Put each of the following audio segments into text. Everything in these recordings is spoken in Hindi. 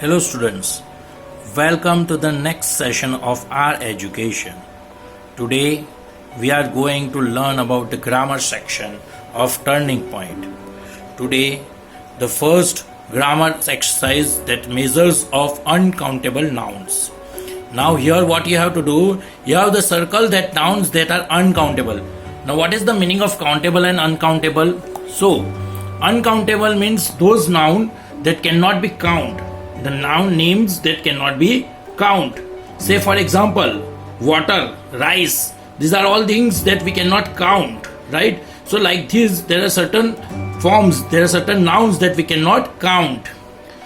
Hello students, welcome to the next session of our education. Today we are going to learn about the grammar section of Turning Point. Today the first grammar exercise that measures of uncountable nouns. Now here what you have to do, you have to circle that nouns that are uncountable. Now what is the meaning of countable and uncountable? So uncountable means those nouns that cannot be counted. The noun names that cannot be count. Say for example, water, rice. These are all things that we cannot count, right? So like this, there are certain forms, there are certain nouns that we cannot count.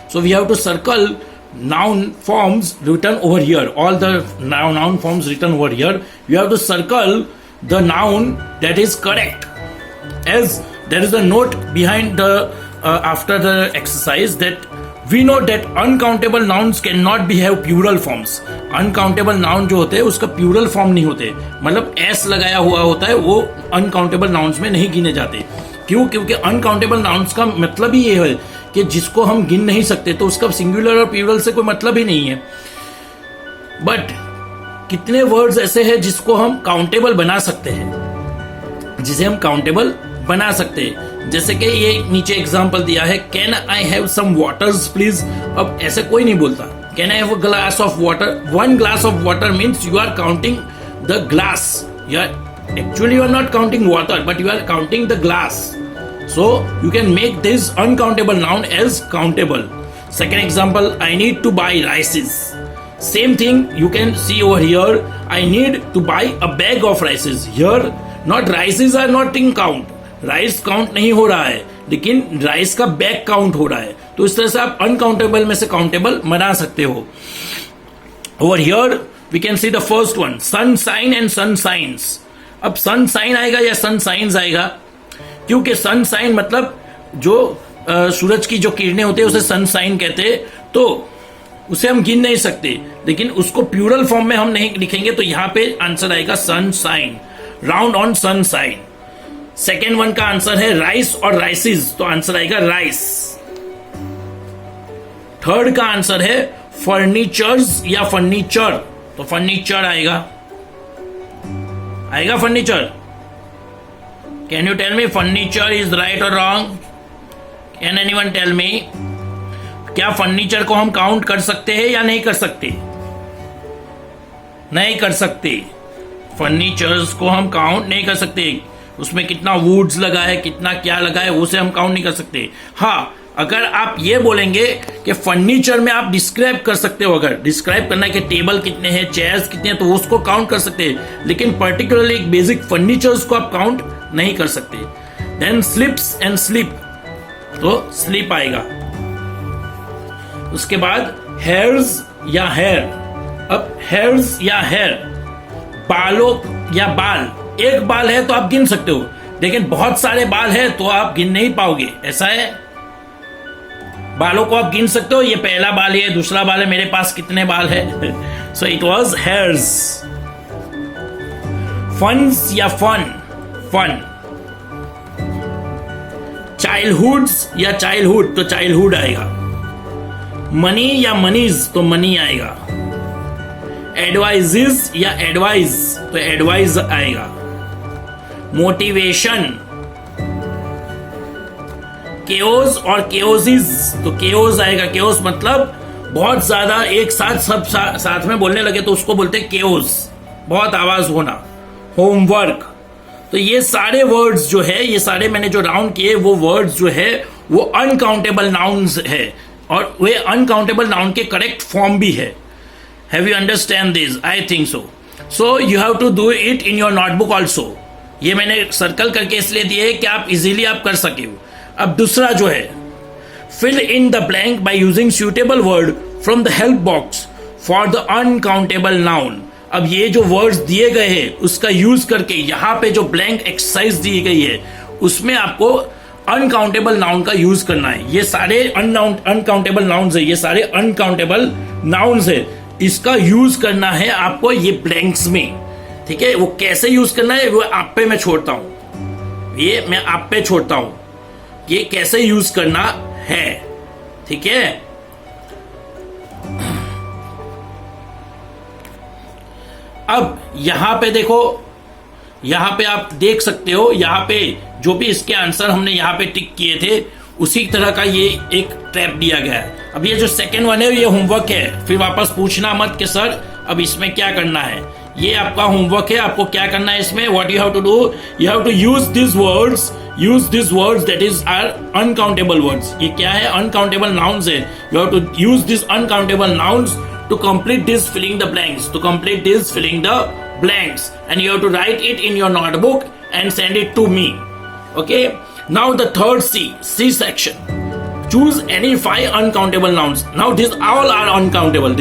So we have to circle noun forms written over here. All the noun forms written over here. You have to circle the noun that is correct. As there is a note behind the after the exercise that we know that uncountable nouns cannot be have plural forms. Uncountable noun जो होते हैं उसका प्यूरल फॉर्म नहीं होते, मतलब एस लगाया हुआ होता है, वो अनकाउंटेबल नाउन्स में नहीं गिने जाते. क्यों? क्योंकि अनकाउंटेबल नाउन्स का मतलब ही ये है कि जिसको हम गिन नहीं सकते, तो उसका सिंगुलर और प्लूरल से कोई मतलब ही नहीं है. बट कितने वर्ड्स ऐसे हैं जिसको हम काउंटेबल बना सकते हैं, जिसे हम काउंटेबल बना सकते हैं. जैसे कि ये नीचे एग्जांपल दिया है, can I have some waters please. अब ऐसे कोई नहीं बोलता can I have a glass of water. One glass of water means you are counting the glass. You are actually you are not counting water but you are counting the glass. So you can make this uncountable noun as countable. Second example, I need to buy rices. Same thing you can see over here. I need to buy a bag of rices. Here, not rices are not in count. Rice count नहीं हो रहा है, लेकिन राइस का बैग काउंट हो रहा है. तो इस तरह से आप अनकाउंटेबल में से काउंटेबल बना सकते हो. Over here we can see the first one, sunshine and sunshines. अब सनशाइन आएगा या सनशाइन्स आएगा? क्योंकि सनशाइन मतलब जो सूरज की जो किरणें होते हैं उसे सनशाइन कहते हैं, तो उसे हम गिन नहीं सकते, लेकिन उसको प्लूरल फॉर्म में हम नहीं लिखेंगे, तो यहां पे आंसर आएगा sunshine. Round on sunshine. Second one का आंसर है राइस और राइसिस, तो आंसर आएगा राइस. थर्ड का आंसर है फर्नीचर्स या फर्नीचर, तो फर्नीचर आएगा. आएगा furniture. Can you tell me furniture is right और wrong? Can anyone tell me? क्या फर्नीचर को हम काउंट कर सकते हैं या नहीं कर सकते? नहीं कर सकते. फर्नीचर्स को हम काउंट नहीं कर सकते. उसमें कितना वुड्स लगा है, कितना क्या लगा है, उसे हम काउंट नहीं कर सकते. हाँ, अगर आप ये बोलेंगे कि फर्नीचर में आप डिस्क्राइब कर सकते हो, अगर डिस्क्राइब करना है कि टेबल कितने हैं, चेयर्स कितने हैं, तो उसको काउंट कर सकते हैं. लेकिन पर्टिकुलरली एक बेसिक फर्नीचर्स को आप काउंट नहीं कर सकते. देन स्लिप्स एंड स्लीप, तो स्लीप आएगा. उसके बाद हेयर्स या हेयर. अब हेयर्स या हेयर, बालों या बाल. एक बाल है तो आप गिन सकते हो, लेकिन बहुत सारे बाल है तो आप गिन नहीं पाओगे. ऐसा है, बालों को आप गिन सकते हो, ये पहला बाल है, दूसरा बाल है, मेरे पास कितने बाल है. So it was hairs. Funs या फन, फन. चाइल्डहुड्स या चाइल्डहुड, तो चाइल्डहुड आएगा. मनी या मनीज, तो मनी आएगा. एडवाइजेस या एडवाइज, तो एडवाइज आएगा. मोटिवेशन, केओस और केओसिस, तो केओस आएगा. केओस मतलब बहुत ज्यादा एक साथ सब साथ में बोलने लगे तो उसको बोलते हैं केओस, बहुत आवाज होना. होमवर्क. तो ये सारे वर्ड्स जो है, ये सारे मैंने जो राउंड किए, वो वर्ड्स जो है वो अनकाउंटेबल नाउन्स है, और वे अनकाउंटेबल नाउन के करेक्ट फॉर्म भी है. Have you understand this? I think so. So you have to do it in your notebook also. ये मैंने सर्कल करके इसलिए दिए कि आप इजीली आप कर सके. अब दूसरा जो है, fill in the blank by using suitable word from the help box for the uncountable noun. अब ये जो वर्ड्स दिए गए हैं उसका यूज करके यहाँ पे जो ब्लैंक एक्सरसाइज दी गई है उसमें आपको अनकाउंटेबल नाउन का यूज करना है. ये सारे अनकाउंटेबल नाउन्स है, ये सारे अनकाउंटेबल नाउन्स है, इसका यूज करना है आपको ये ब्लैंक्स में. ठीक है, वो कैसे यूज करना है वो आप पे मैं छोड़ता हूं, ये मैं आप पे छोड़ता हूं, ये कैसे यूज करना है. ठीक है, अब यहां पे देखो, यहां पे आप देख सकते हो, यहां पे जो भी इसके आंसर हमने यहां पे टिक किए थे उसी तरह का ये एक ट्रैप दिया गया है। अब ये जो सेकंड वन है ये होमवर्क है, फिर वापस पूछना मत कि सर अब इसमें क्या करना है। ये आपका होमवर्क है, आपको क्या करना है इसमें, what you have to do, you have to use this words that is are uncountable words. ये क्या है, अनकाउंटेबल नाउन्स है। You have to use this uncountable nouns to complete this filling the blanks, and you have to write it in your notebook and send it to me. Okay, now the third C section, choose any 5 uncountable nouns. Now these all are uncountable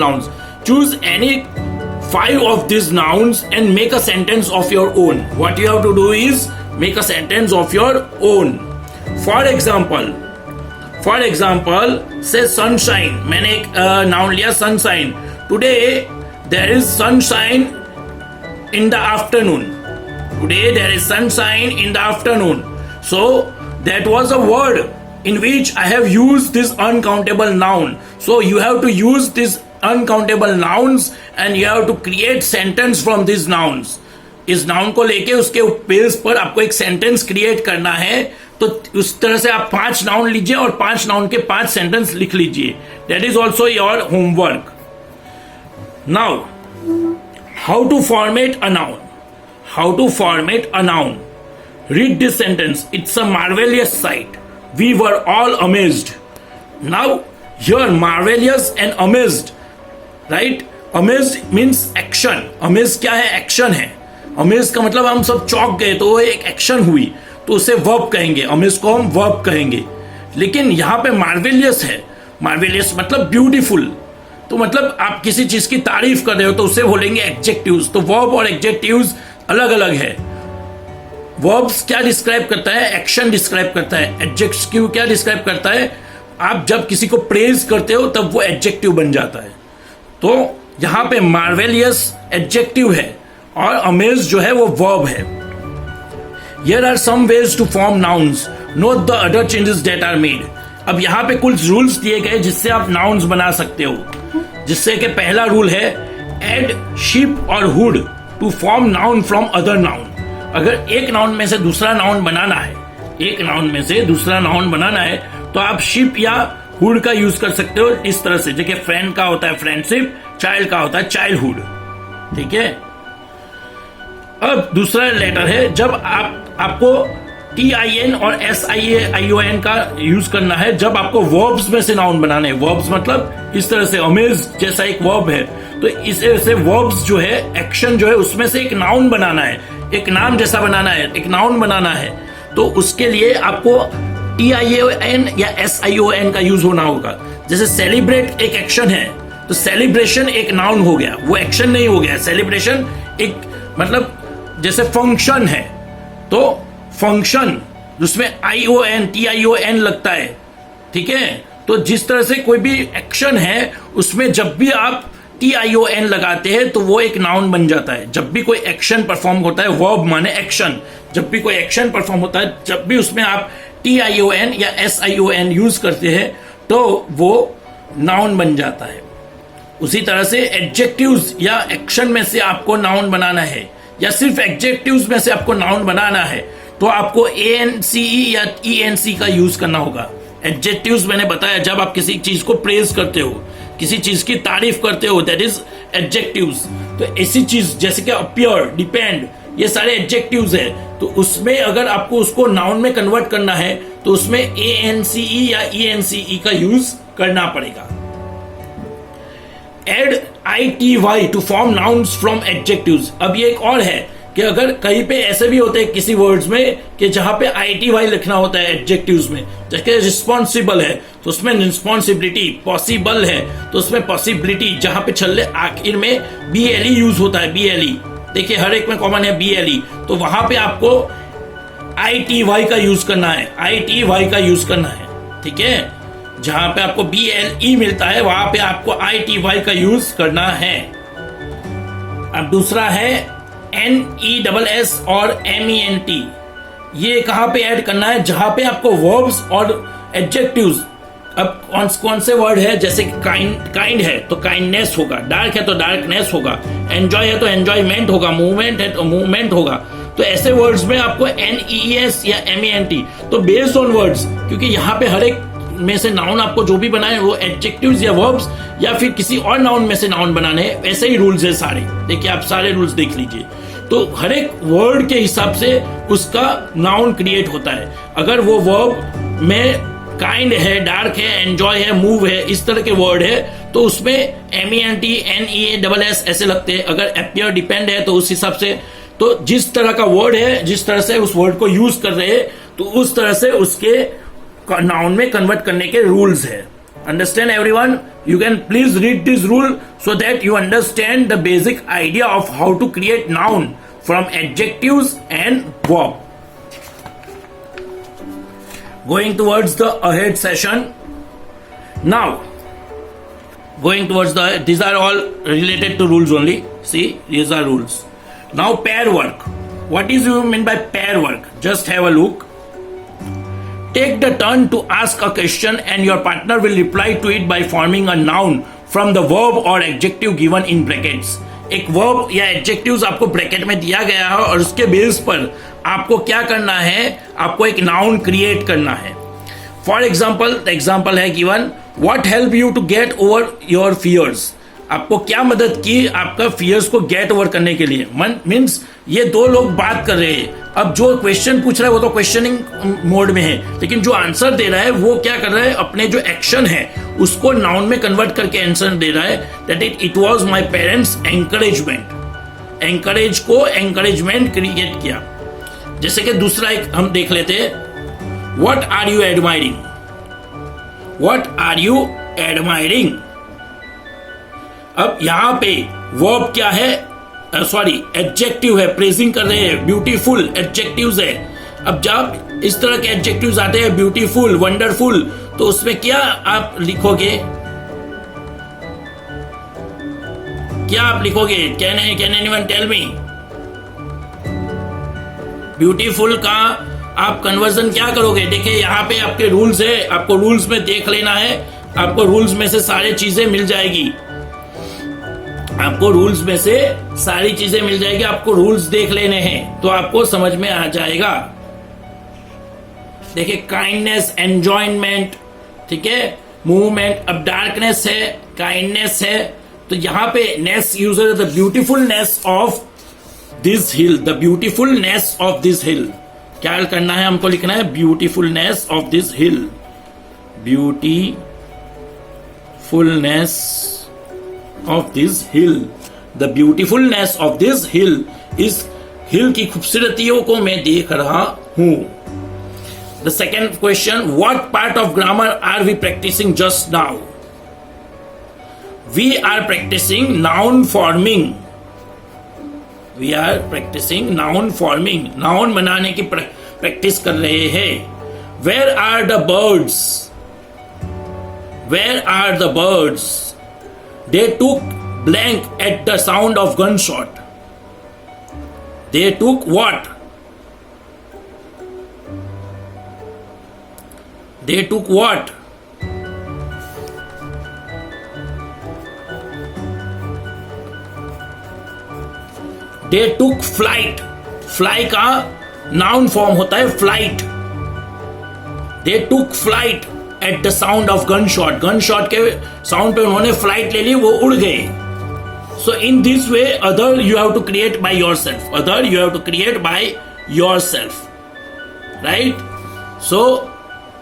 nouns. Choose any 5 of these nouns and make a sentence of your own. What you have to do is make a sentence of your own. For example, say sunshine. मैंने एक नाउन लिया sunshine. Today there is sunshine in the afternoon. So that was a word in which I have used this uncountable noun. So you have to use these uncountable nouns and you have to create sentence from these nouns. इस नाउन को लेके उसके बेस पर आपको एक सेंटेंस क्रिएट करना है। तो उस तरह से आप 5 नाउन लीजिए और 5 नाउन के 5 सेंटेंस लिख लीजिए। That is also your homework. Now how to format a noun, read this sentence, it's a marvellous sight, we were all amazed. Now here marvellous and amazed, right? Amazed means action. Amaze क्या है, एक्शन है। अमेज का मतलब हम सब चौंक गए, तो वो एक एक्शन हुई, तो उसे वर्ब कहेंगे। अमेज को हम वर्ब कहेंगे। लेकिन यहां पे मार्वेलियस है, मार्वेलियस मतलब ब्यूटीफुल। तो मतलब आप किसी चीज की तारीफ कर रहे हो तो उसे बोलेंगे एडजेक्टिव्स। तो वर्ब और एडजेक्टिव्स अलग अलग है। वर्ब्स क्या डिस्क्राइब करता है, एक्शन डिस्क्राइब करता है। एडजेक्टिव क्या डिस्क्राइब करता है, आप जब किसी को प्रेज करते हो तब वो एडजेक्टिव बन जाता है। तो यहां पे मार्वेलियस एडजेक्टिव है और अमेज जो है वो वर्ब है। Here are some ways to form nouns. Note the other changes that are made. अब यहाँ पे कुछ रूल्स दिए गए जिससे आप नाउन्स बना सकते हो। जिससे कि पहला रूल है एड शिप और hood to form noun from other noun. अगर एक नाउन में से दूसरा नाउन बनाना है, तो आप शिप या हुड का यूज कर सकते हो। इस तरह से, जैसे फ्रेंड का होता है फ्रेंडशिप, चाइल्ड का होता है चाइल्डहुड। ठीक है। अब दूसरा लेटर है, जब आपको TIN और SION का यूज करना है, जब आपको वर्ब्स में से नाउन बनाने हैं। वर्ब्स मतलब इस तरह से, अमेज जैसा एक वर्ब है, तो इस तरह से वर्ब्स जो है, एक्शन जो है, उसमें से एक नाउन बनाना है, एक नाम जैसा बनाना है, एक नाउन बनाना है। तो उसके लिए आपको TION या SION का यूज होना होगा। जैसे सेलिब्रेट एक एक्शन है, तो सेलिब्रेशन एक नाउन हो गया, वो एक्शन नहीं हो गया। सेलिब्रेशन एक मतलब जैसे फंक्शन है, तो फंक्शन जिसमें TION लगता है। ठीक है। तो जिस तरह से कोई भी एक्शन है, उसमें जब भी आप TION लगाते हैं तो वो एक नाउन बन जाता है। जब भी कोई एक्शन परफॉर्म होता है, वर्ब माने एक्शन, जब भी कोई एक्शन परफॉर्म होता है, जब भी उसमें आप TION या SION यूज करते हैं, तो वो नाउन बन जाता है। उसी तरह से एडजेक्टिव्स या एक्शन में से आपको नाउन बनाना है, या सिर्फ एडजेक्टिव्स में से आपको नाउन बनाना है, तो आपको ANCE या ENC का यूज करना होगा। एडजेक्टिव्स मैंने बताया, जब आप किसी चीज को प्रेज करते हो, किसी चीज की तारीफ करते हो, दैट इज एडजेक्टिव्स। तो ऐसी चीज जैसे कि अपीयर, डिपेंड, ये सारे एडजेक्टिव्स है। तो उसमें अगर आपको उसको नाउन में कन्वर्ट करना है, तो उसमें ANCE या ENCE का यूज करना पड़ेगा। Add ITY to form nouns from adjectives. अब ये एक और है कि अगर कहीं पे ऐसे भी होते हैं किसी वर्ड्स में कि जहां पे ITY लिखना होता है एडजेक्टिव्स में, जैसे रिस्पॉन्सिबल है तो उसमें रिस्पॉन्सिबिलिटी, पॉसिबल है तो उसमें पॉसिबिलिटी, जहां पे छल्ले आखिर में BLE यूज होता है। BLE देखिए हर एक में कॉमन है BLE, तो वहां पे आपको ITY का यूज करना है, ITY का यूज करना है। ठीक है। जहां पे आपको BLE मिलता है, वहां पे आपको ITY का यूज करना है। अब दूसरा है NESS और MENT। ये कहां पे ऐड करना है, जहां पे आपको वर्ब्स और एडजेक्टिव्स अब कौन से वर्ड है, जैसे काइंड है तो काइंडनेस होगा, डार्क है तो डार्कनेस होगा, एंजॉय है तो एंजॉयमेंट होगा, मूवमेंट है तो मूवमेंट होगा। तो ऐसे वर्ड्स में आपको NEES या MENT, तो बेस्ड ऑन वर्ड्स, क्योंकि यहाँ पे हर एक में से नाउन आपको जो भी बनाए वो एडजेक्टिव्स या वर्ब्स या फिर किसी और नाउन में से नाउन बनाने हैं, वैसे ही रूल्स है सारे। देखिए आप सारे रूल्स देख लीजिए, तो हर एक वर्ड के हिसाब से उसका नाउन क्रिएट होता है। अगर वो वर्ब में काइंड है, डार्क है, एंजॉय है, मूव है, इस तरह के वर्ड है तो उसमें MENT NEASS ऐसे लगते हैं। अगर अपीयर डिपेंड है तो उस हिसाब से, तो जिस तरह का वर्ड है, जिस तरह से उस वर्ड को यूज कर रहे हैं, तो उस तरह से उसके नाउन में कन्वर्ट करने के रूल्स है। Understand everyone? You can please read this rule so that you understand the basic idea of how to create noun from adjectives and verb. Going towards the ahead session. Now, going towards the, these are all related to rules only. See, these are rules. Now, pair work. What is you mean by pair work? Just have a look. Take the turn to ask a question and your partner will reply to it by forming a noun from the verb or adjective given in brackets. एक वर्ब या एडजेक्टिव्स आपको ब्रैकेट में दिया गया है और उसके बेस पर आपको क्या करना है, आपको एक नाउन क्रिएट करना है. फॉर एग्जाम्पल, द एग्जाम्पल है given, what help you to get over your fears. आपको क्या मदद की आपका फियर्स को गेट ओवर करने के लिए. मीन्स ये दो लोग बात कर रहे हैं. अब जो क्वेश्चन पूछ रहा है वो तो क्वेश्चनिंग मोड में है, लेकिन जो आंसर दे रहा है वो क्या कर रहा है, अपने जो एक्शन है उसको नाउन में कन्वर्ट करके आंसर दे रहा है. That it was my parents encouragement. Encourage को एंकरेजमेंट क्रिएट किया. जैसे कि दूसरा एक हम देख लेते हैं, what are you admiring. What are you admiring. अब यहां पे वर्ब क्या है, सॉरी एडजेक्टिव है, प्रेजिंग कर रहे हैं, ब्यूटीफुल एडजेक्टिव्स है. अब जब इस तरह के एडजेक्टिव्स आते हैं, ब्यूटीफुल, वंडरफुल, तो उसमें क्या आप लिखोगे, क्या आप लिखोगे? Can anyone tell me? Beautiful का आप कन्वर्जन क्या करोगे? देखिए यहाँ पे आपके रूल्स है, आपको रूल्स में देख लेना है. आपको रूल्स में से सारी चीजें मिल जाएगी. आपको रूल्स में से सारी चीजें मिल जाएगी. आपको रूल्स देख लेने हैं तो आपको समझ में आ जाएगा. देखिए काइंडनेस, एंजॉयमेंट, ठीक है, मूवमेंट. अब डार्कनेस है, काइंडनेस है, तो यहां पे नेस यूज है, the beautifulness of this hill. The beautifulness of this हिल. क्या करना है हमको? लिखना है beautifulness of this hill. Beautifulness of this hill. The beautifulness of this hill. इस हिल की खूबसूरतियों को मैं देख रहा हूं. The second question, what part of grammar are we practicing just now? We are practicing noun forming. We are practicing noun forming. Noun बनाने की प्रैक्टिस कर रहे हैं. Where are the birds? Where are the birds? They took blank at the sound of gunshot. They took what? They took what? They took flight. Fly का noun form होता है flight. They took flight at the sound of gunshot. Gunshot के साउंड पे उन्होंने फ्लाइट ले ली, वो उड़ गए. So in this way, other you have to create by yourself. Other you have to create by yourself. Right? So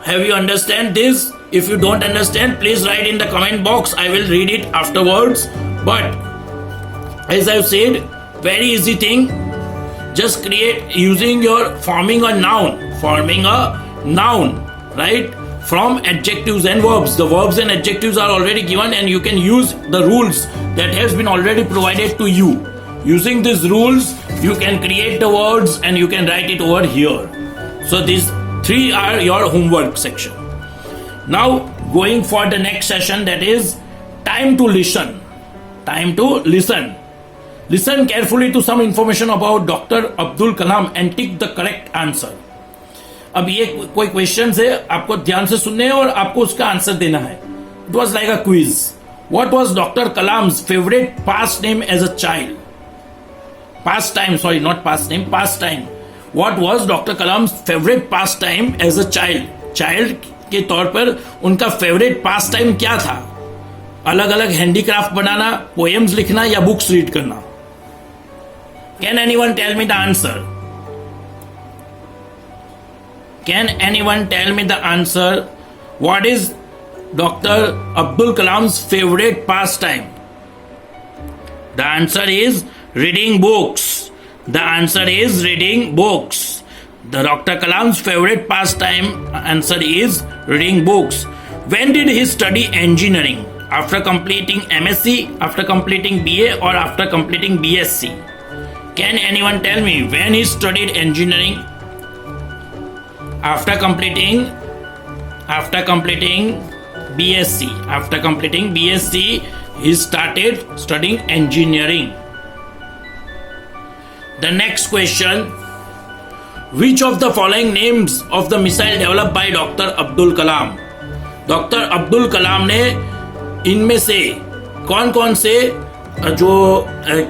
have you understand this? If you don't understand, please write in the comment box. I will read it afterwards. But as I've said, very easy thing. Just create using your forming a noun. Forming a noun. Right? From adjectives and verbs. The verbs and adjectives are already given and you can use the rules that has been already provided to you. Using these rules, you can create the words and you can write it over here. So these three are your homework section. Now going for the next session, that is time to listen. Time to listen. Listen carefully to some information about Dr. Abdul Kalam and tick the correct answer. अब ये कोई क्वेश्चन है, आपको ध्यान से सुनने हैं और आपको उसका आंसर देना है. It was like a quiz. What was Dr. Kalam's favorite pastime as a child? Pastime, sorry, not pastime, pastime. What was Dr. Kalam's favorite pastime as a child? Child के तौर पर उनका फेवरेट पास टाइम क्या था? अलग अलग हैंडीक्राफ्ट बनाना, पोएम्स लिखना या बुक्स रीड करना? Can anyone tell me the answer? Can anyone tell me the answer? What is Dr. Abdul Kalam's favorite pastime? The answer is reading books. The answer is reading books. The Dr. Kalam's favorite pastime answer is reading books. When did he study engineering? After completing MSc, after completing BA, or after completing BSc? Can anyone tell me when he studied engineering? After completing BSc. After completing BSc, he started studying engineering. The next question. Which of the following names of the missile developed by Dr. Abdul Kalam? Dr. Abdul Kalam ने इनमें से कौन कौन से जो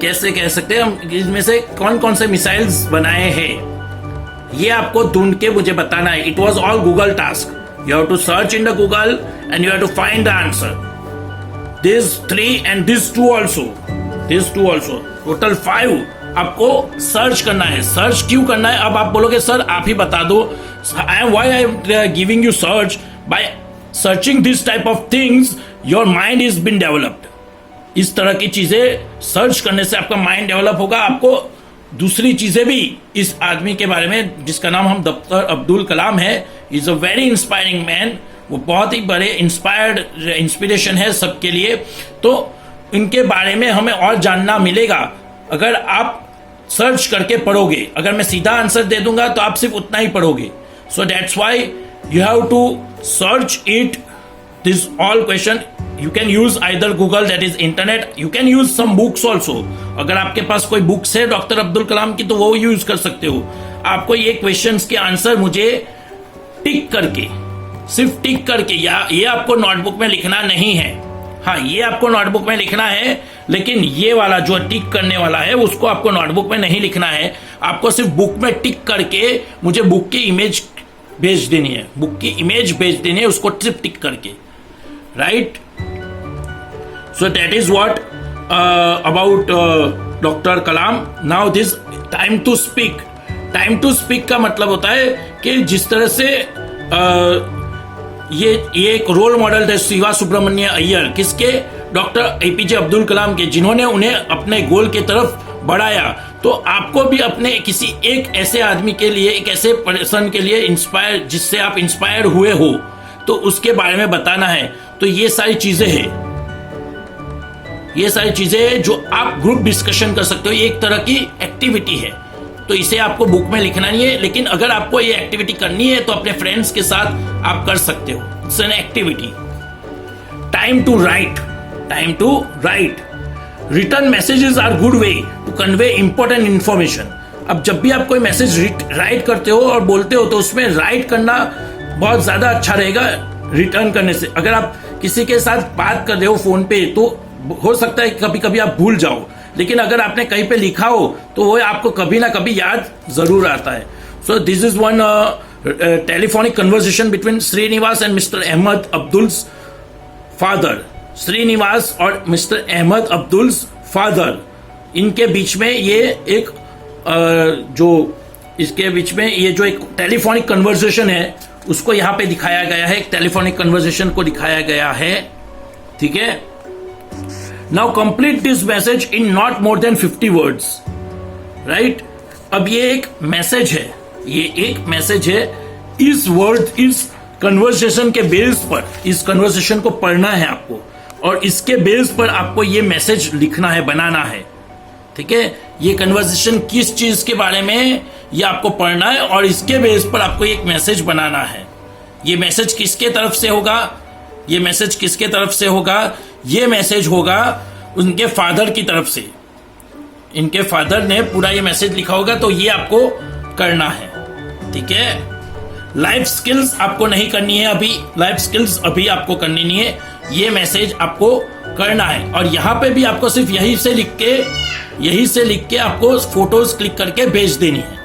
कैसे कह सकते हैं हम, इनमें से कौन कौन से मिसाइल्स बनाए हैं, ये आपको ढूंढ के मुझे बताना है. It was all Google task. You have to search in the Google and you have to find the answer. These 3 and these 2 also. Total 5 आपको सर्च करना है. सर्च क्यों करना है? अब आप बोलोगे सर आप ही बता दो. Why I am giving you search? By searching this type of things, your mind is been developed. इस तरह की चीजें सर्च करने से आपका माइंड डेवलप होगा. आपको दूसरी चीजें भी इस आदमी के बारे में, जिसका नाम हम डॉक्टर अब्दुल कलाम है, is a very inspiring man. वो बहुत ही बड़े इंस्पिरेशन है सबके लिए. तो इनके बारे में हमें और जानना मिलेगा अगर आप सर्च करके पढ़ोगे. अगर मैं सीधा आंसर दे दूंगा तो आप सिर्फ उतना ही पढ़ोगे. So that's why you have to search it. This all question you can use either Google, that is internet. You can use some books also. अगर आपके पास कोई बुक्स है डॉक्टर अब्दुल कलाम की तो वो यूज कर सकते हो. आपको ये क्वेश्चंस के आंसर मुझे टिक करके, सिर्फ टिक करके, या ये आपको नोटबुक में लिखना नहीं है. हाँ, ये आपको नोटबुक में लिखना है, लेकिन ये वाला जो टिक करने वाला है उसको आपको नोटबुक में नहीं लिखना है. आपको सिर्फ बुक में टिक करके मुझे बुक की इमेज भेज देनी है. बुक की इमेज भेज देनी है, उसको सिर्फ टिक करके. Right? So that is what about Dr. Kalam. Now this time to speak. Time to speak का मतलब होता है कि जिस तरह से ये एक रोल मॉडल थे शिवा सुब्रमण्य अय्यर. किसके? डॉक्टर एपीजे अब्दुल कलाम के, जिन्होंने उन्हें अपने गोल की तरफ बढ़ाया. तो आपको भी अपने किसी एक ऐसे आदमी के लिए, एक ऐसे पर्सन के लिए इंस्पायर, जिससे आप इंस्पायर हुए हो, तो उसके बारे में बताना है. तो ये सारी चीजें हैं, ये सारी चीजें जो आप ग्रुप डिस्कशन कर सकते हो. ये एक तरह की एक्टिविटी है. तो इसे आपको बुक में लिखना नहीं है, लेकिन अगर आपको ये एक्टिविटी करनी है तो अपने फ्रेंड्स के साथ आप कर सकते हो. It's an activity. Time to write. Time to write. Return messages are good way to convey important information. अब जब भी आप कोई मैसेज राइट करते हो और बोलते हो तो उसमें राइट करना बहुत ज्यादा अच्छा रहेगा रिटर्न करने से. अगर आप किसी के साथ बात कर रहे हो फोन पे तो हो सकता है कभी कभी आप भूल जाओ, लेकिन अगर आपने कहीं पे लिखा हो तो वो आपको कभी ना कभी याद जरूर आता है. So this is one telephonic conversation between Srinivas and mister Ahmed Abdul's father. Srinivas और मिस्टर अहमद अब्दुल्स फादर, इनके बीच में ये एक जो इसके बीच में ये जो एक टेलीफोनिक कन्वर्सेशन है उसको यहाँ पे दिखाया गया है. एक टेलीफोनिक कन्वर्सेशन को दिखाया गया है. ठीक है. Now complete this message in not more than 50 words. Right? अब ये एक मैसेज है, ये एक मैसेज है. इस वर्ड, इस कन्वर्सेशन के बेस पर, इस कन्वर्सेशन को पढ़ना है आपको, और इसके बेस पर आपको ये मैसेज लिखना है, बनाना है. ठीक है. ये कन्वर्सेशन किस चीज के बारे में है ये आपको पढ़ना है, और इसके बेस पर आपको एक मैसेज बनाना है. ये मैसेज किसके तरफ से होगा? ये मैसेज किसके तरफ से होगा? ये मैसेज होगा उनके फादर की तरफ से. इनके फादर ने पूरा ये मैसेज लिखा होगा, तो ये आपको करना है. ठीक है. लाइफ स्किल्स आपको नहीं करनी है अभी, लाइफ स्किल्स अभी आपको करनी नहीं है, ये मैसेज आपको करना है। और यहाँ पे भी आपको सिर्फ यही से लिख के आपको फोटोज क्लिक करके भेज देनी है,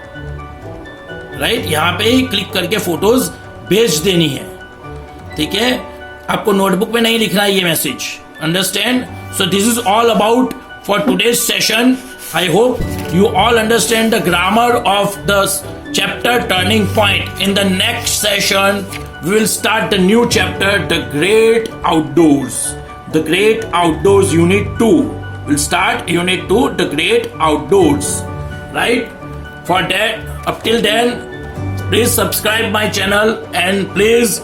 राइट। यहाँ पे ही क्लिक करके फोटोज भेज देनी है, ठीक है। आपको नोटबुक में नहीं लिखना है ये message, understand. So this is all about for today's session. I hope you all understand the grammar of the chapter Turning Point. In the next session, we will start the new chapter, The Great Outdoors. The Great Outdoors Unit 2. We'll start Unit 2, The Great Outdoors. Right? For that, up till then, please subscribe my channel and please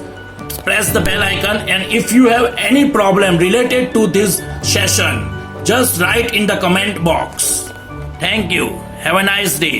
press the bell icon. And if you have any problem related to this session, just write in the comment box. Thank you. Have a nice day.